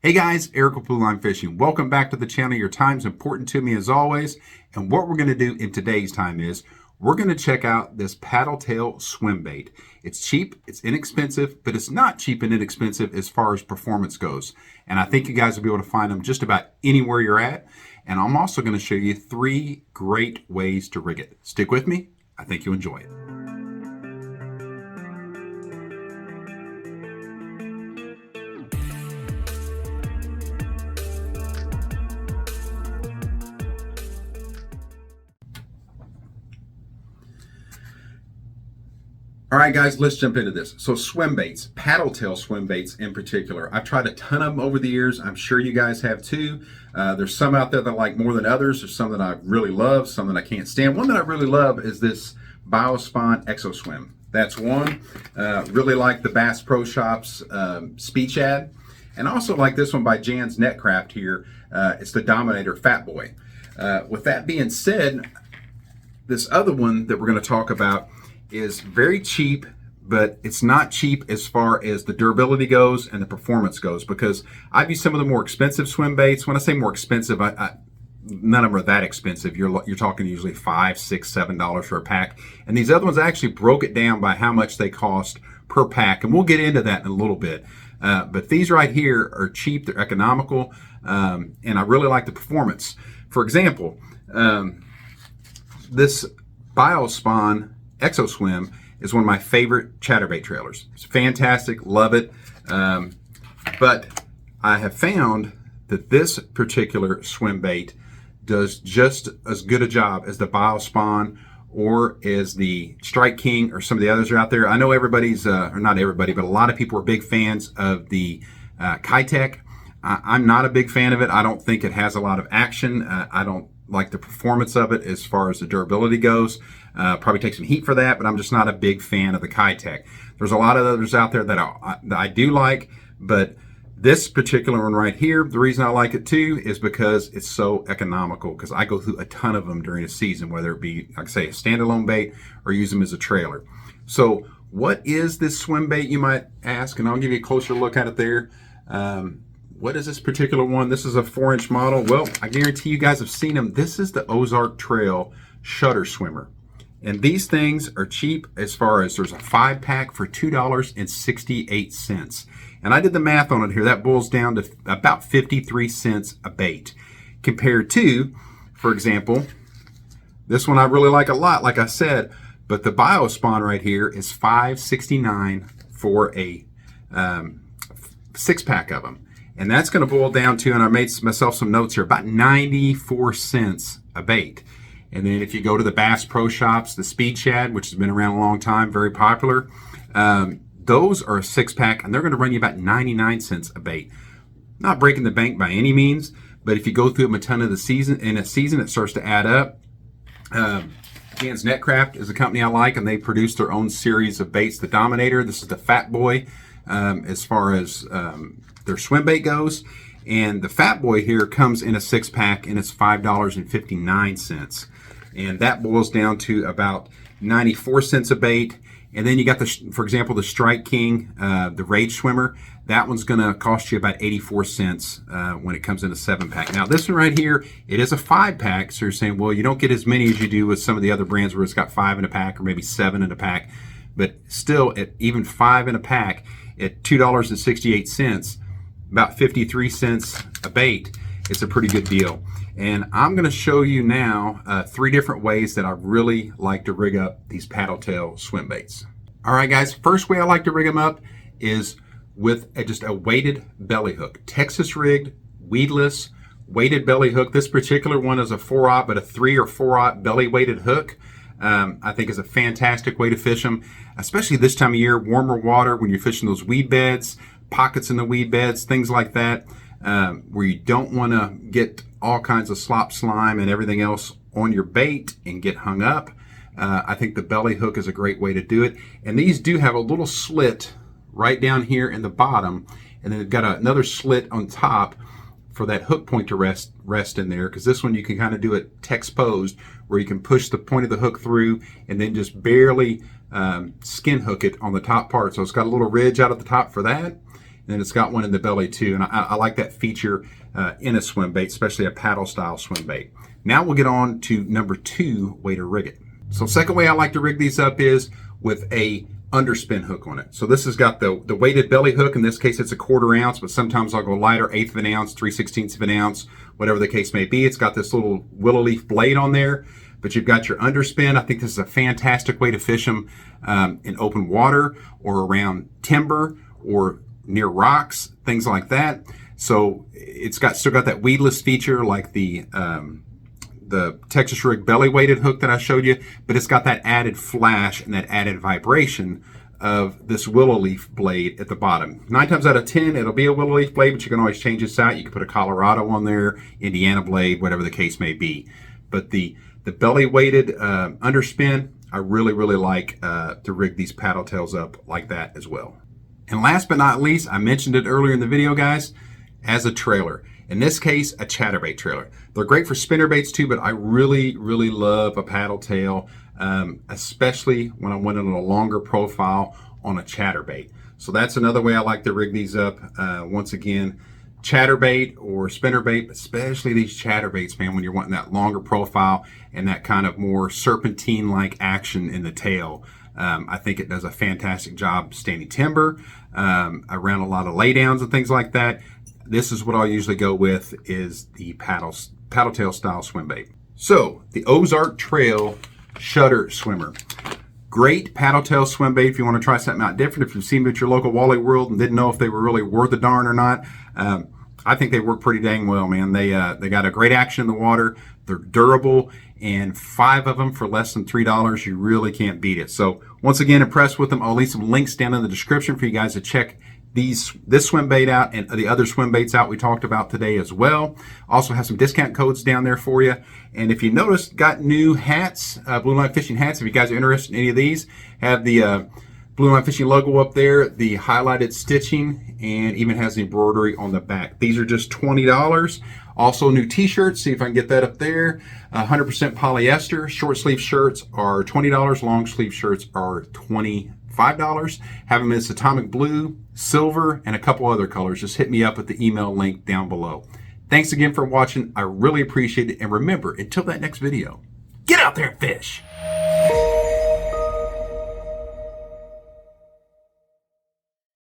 Hey guys, Eric with Blue Line Fishing. Welcome back to the channel. Your time's important to me as always. And what we're going to do in today's time is we're going to check out this paddle tail swim bait. It's cheap, it's inexpensive, but it's not cheap and inexpensive as far as performance goes. And I think you guys will be able to find them just about anywhere you're at. And I'm also going to show you 3 great ways to rig it. Stick with me. I think you'll enjoy it. All right, guys, let's jump into this. So swim baits, paddle tail swim baits in particular. I've tried a ton of them over the years. I'm sure you guys have too. There's some out there that I like more than others. There's some that I really love, some that I can't stand. One that I really love is this Biospawn Exo Swim. That's one. Really like the Bass Pro Shops Speed Shad. And I also like this one by Jan's Netcraft here. It's the Dominator Fat Boy. With that being said, this other one that we're going to talk about is very cheap, but it's not cheap as far as the durability goes and the performance goes, because I've used some of the more expensive swim baits. When I say more expensive, none of them are that expensive. You're talking usually $5, $6, $7 for a pack. And these other ones, I actually broke it down by how much they cost per pack, and we'll get into that in a little bit. But these right here are cheap, they're economical, and I really like the performance. For example, this Biospawn Exo Swim is one of my favorite chatterbait trailers. It's fantastic, love it. But I have found that this particular swim bait does just as good a job as the Biospawn or as the Strike King or some of the others are out there. I know everybody's, or not everybody, but a lot of people are big fans of the Kitech. I'm not a big fan of it. I don't think it has a lot of action. I don't like the performance of it as far as the durability goes. Probably take some heat for that, but I'm just not a big fan of the Kitech. There's a lot of others out there that I do like, but this particular one right here, the reason I like it too is because it's so economical, because I go through a ton of them during a season, whether it be, like I say, a standalone bait or use them as a trailer. So what is this swim bait, you might ask, and I'll give you a closer look at it there. What is this particular one? This is a 4-inch model. Well, I guarantee you guys have seen them. This is the Ozark Trail Shutter Swimmer. And these things are cheap as far as there's a 5-pack for $2.68. And I did the math on it here. That boils down to about 53 cents a bait. Compared to, for example, this one I really like a lot, like I said, but the Biospawn right here is $5.69 for a 6-pack of them. And that's going to boil down to, and I made myself some notes here, about 94 cents a bait. And then if you go to the Bass Pro Shops, the Speed Shad, which has been around a long time, very popular, those are a 6-pack, and they're going to run you about 99 cents a bait. Not breaking the bank by any means, but if you go through them a ton of the season, in a season, it starts to add up. Jan's Netcraft is a company I like, and they produce their own series of baits. The Dominator, this is the Fat Boy, as far as their swim bait goes. And the Fat Boy here comes in a 6-pack, and it's $5.59. And that boils down to about 94 cents a bait. And then you got, for example, the Strike King, the Rage Swimmer. That one's going to cost you about 84 cents when it comes in a 7-pack. Now, this one right here, it is a 5-pack. So you're saying, well, you don't get as many as you do with some of the other brands where it's got 5 in a pack or maybe 7 in a pack. But still, at even 5 in a pack, at $2.68, about 53 cents a bait, it's a pretty good deal. And I'm going to show you now 3 different ways that I really like to rig up these paddle tail swim baits. All right, guys, first way I like to rig them up is with just a weighted belly hook. Texas rigged, weedless, weighted belly hook. This particular one is a 4-aught, but a 3 or 4-aught belly weighted hook. I think is a fantastic way to fish them, especially this time of year, warmer water, when you're fishing those weed beds, pockets in the weed beds, things like that, where you don't want to get all kinds of slop slime and everything else on your bait and get hung up. I think the belly hook is a great way to do it. And these do have a little slit right down here in the bottom, and then they've got another slit on top for that hook point to rest in there, because this one you can kind of do it text-posed, where you can push the point of the hook through and then just barely skin hook it on the top part. So it's got a little ridge out at the top for that. then it's got one in the belly too. And I like that feature in a swim bait, especially a paddle style swim bait. Now we'll get on to number 2 way to rig it. So second way I like to rig these up is with a underspin hook on it. So this has got the weighted belly hook. In this case, it's a 1/4 ounce, but sometimes I'll go lighter, 1/8 of an ounce, 3/16 of an ounce, whatever the case may be. It's got this little willow leaf blade on there, but you've got your underspin. I think this is a fantastic way to fish them in open water or around timber or near rocks, things like that. So it's still got that weedless feature like the Texas rig belly weighted hook that I showed you, but it's got that added flash and that added vibration of this willow leaf blade at the bottom. 9 times out of 10, it'll be a willow leaf blade, but you can always change this out. You can put a Colorado on there, Indiana blade, whatever the case may be. But the belly weighted underspin, I really like to rig these paddle tails up like that as well. And last but not least, I mentioned it earlier in the video, guys, as a trailer. In this case, a chatterbait trailer. They're great for spinnerbaits too, but I really love a paddle tail, especially when I went on a longer profile on a chatterbait. So that's another way I like to rig these up. Once again, chatterbait or spinnerbait, especially these chatterbaits, man, when you're wanting that longer profile and that kind of more serpentine-like action in the tail. I think it does a fantastic job standing timber, around a lot of laydowns and things like that. This is what I'll usually go with, is the paddle tail style swim bait. So the Ozark Trail Shutter Swimmer. Great paddle tail swim bait if you want to try something out different. If you've seen them at your local Wally World and didn't know if they were really worth a darn or not, I think they work pretty dang well, man. They got a great action in the water. They're durable, and 5 of them for less than $3. You really can't beat it. So once again, impressed with them. I'll leave some links down in the description for you guys to check this swim bait out and the other swim baits out we talked about today as well. Also have some discount codes down there for you. And if you noticed, got new hats, Blue Line Fishing hats. If you guys are interested in any of these, have the Blue Line Fishing logo up there, the highlighted stitching, and even has the embroidery on the back. These are just $20. Also new t-shirts, see if I can get that up there. 100% polyester. Short sleeve shirts are $20. Long sleeve shirts are $25. Have them in this atomic blue, silver, and a couple other colors. Just hit me up at the email link down below. Thanks again for watching. I really appreciate it. And remember, until that next video, get out there and fish.